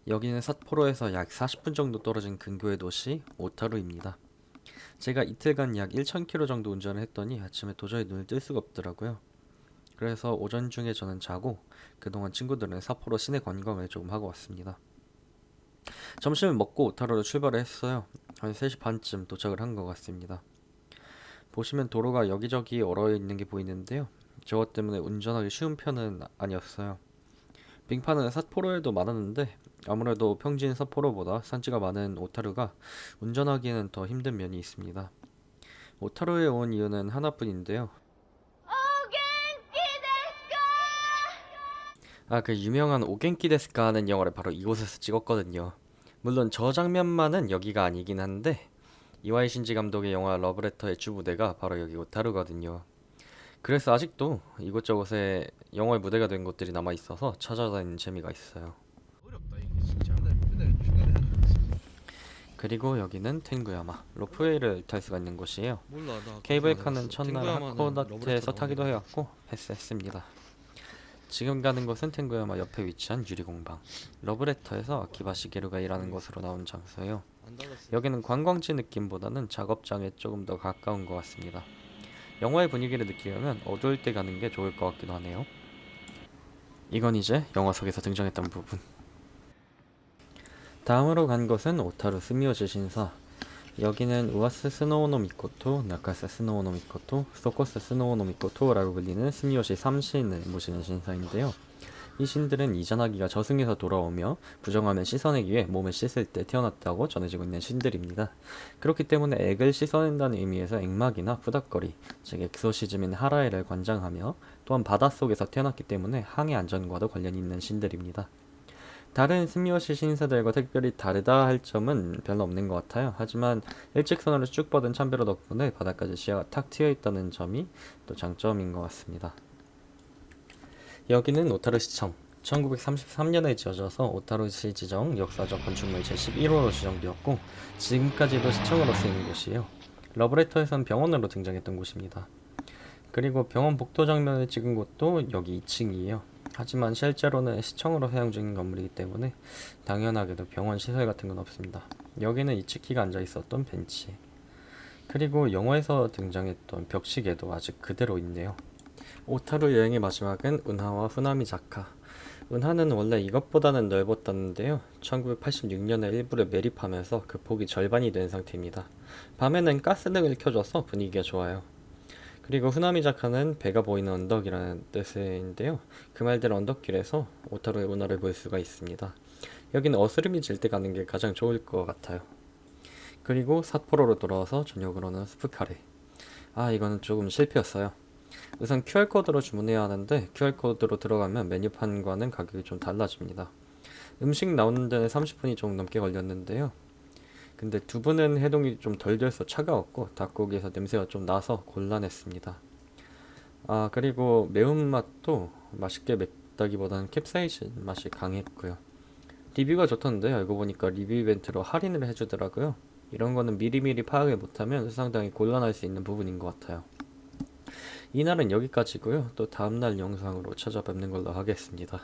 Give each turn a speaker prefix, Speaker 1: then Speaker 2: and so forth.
Speaker 1: 여기는 삿포로에서 약 40분 정도 떨어진 근교의 도시 오타루입니다. 제가 이틀간 약 1,000km 정도 운전을 했더니 아침에 도저히 눈을 뜰 수가 없더라고요. 그래서 오전 중에 저는 자고 그동안 친구들은 삿포로 시내 관광을 조금 하고 왔습니다. 점심을 먹고 오타루로 출발을 했어요. 한 3시 반쯤 도착을 한 것 같습니다. 보시면 도로가 여기저기 얼어 있는 게 보이는데요. 저것 때문에 운전하기 쉬운 편은 아니었어요. 빙판은 삿포로에도 많았는데 아무래도 평지인 삿포로보다 산지가 많은 오타루가 운전하기에는 더 힘든 면이 있습니다. 오타루에 온 이유는 하나뿐인데요. 그 유명한 오겐키 데스까 하는 영화를 바로 이곳에서 찍었거든요. 물론 저 장면만은 여기가 아니긴 한데 이와이 신지 감독의 영화 러브레터의 주무대가 바로 여기 오타루거든요. 그래서 아직도 이곳저곳에 영화의 무대가 된 곳들이 남아 있어서 찾아다니는 재미가 있어요.
Speaker 2: 어렵다 이게 진짜. 맨날 중간에 하는
Speaker 1: 그리고 여기는 텐구야마 로프웨이를 탈 수가 있는 곳이에요.
Speaker 2: 몰라 나 그렇게 안
Speaker 1: 케이블카는
Speaker 2: 해봤어.
Speaker 1: 첫날
Speaker 2: 탱구야마는
Speaker 1: 하코다테에서
Speaker 2: 러브레터
Speaker 1: 타기도
Speaker 2: 나오는
Speaker 1: 해왔고 패스했습니다. 지금 가는 곳은 텐구야마 옆에 위치한 유리공방 러브레터에서 아키바 시게루가 일하는 곳으로 나온 장소예요.
Speaker 2: 안 닫았어.
Speaker 1: 여기는 관광지 느낌보다는 작업장에 조금 더 가까운 것 같습니다. 영화의 분위기를 느끼려면 어두울 때 가는 게 좋을 것 같기도 하네요. 이건 이제 영화 속에서 등장했던 부분. 다음으로 간 곳은 오타루 스미오시 신사. 여기는 우아스 스노우노 미코토, 나카사 스노우노 미코토, 소코스 스노우노 미코토라고 불리는 스미오시 3신을 모시는 신사인데요. 이 신들은 이전하기가 저승에서 돌아오며 부정하면 씻어내기 위해 몸을 씻을 때 태어났다고 전해지고 있는 신들입니다. 그렇기 때문에 액을 씻어낸다는 의미에서 액막이나 푸닥거리, 즉 엑소시즘인 하라에를 관장하며 또한 바닷속에서 태어났기 때문에 항해 안전과도 관련이 있는 신들입니다. 다른 스미오시 신사들과 특별히 다르다 할 점은 별로 없는 것 같아요. 하지만 일직선으로 쭉 뻗은 참배로 덕분에 바닥까지 시야가 탁 트여 있다는 점이 또 장점인 것 같습니다. 여기는 오타루시청. 1933년에 지어져서 오타루시 지정 역사적 건축물 제11호로 지정되었고 지금까지도 시청으로 쓰이는 곳이에요. 러브레터에선 병원으로 등장했던 곳입니다. 그리고 병원 복도 장면을 찍은 곳도 여기 2층이에요. 하지만 실제로는 시청으로 사용 중인 건물이기 때문에 당연하게도 병원 시설 같은 건 없습니다. 여기는 이츠키가 앉아 있었던 벤치. 그리고 영화에서 등장했던 벽시계도 아직 그대로 있네요. 오타루 여행의 마지막은 은하와 후나미 자카. 은하는 원래 이것보다는 넓었다는데요. 1986년에 일부를 매립하면서 그 폭이 절반이 된 상태입니다. 밤에는 가스등을 켜줘서 분위기가 좋아요. 그리고 후나미 자카는 배가 보이는 언덕이라는 뜻인데요. 그 말대로 언덕길에서 오타루의 운하를 볼 수가 있습니다. 여기는 어스름이 질 때 가는 게 가장 좋을 것 같아요. 그리고 삿포로로 돌아와서 저녁으로는 스프카레. 이거는 조금 실패였어요. 우선 QR코드로 주문해야 하는데 QR코드로 들어가면 메뉴판과는 가격이 좀 달라집니다. 음식 나오는 데는 30분이 조금 넘게 걸렸는데요. 근데 두부는 해동이 좀 덜 돼서 차가웠고 닭고기에서 냄새가 좀 나서 곤란했습니다. 그리고 매운맛도 맛있게 맵다기보다는 캡사이신 맛이 강했고요. 리뷰가 좋던데 알고 보니까 리뷰 이벤트로 할인을 해주더라고요. 이런 거는 미리미리 파악을 못하면 상당히 곤란할 수 있는 부분인 것 같아요. 이날은 여기까지고요. 또 다음날 영상으로 찾아뵙는 걸로 하겠습니다.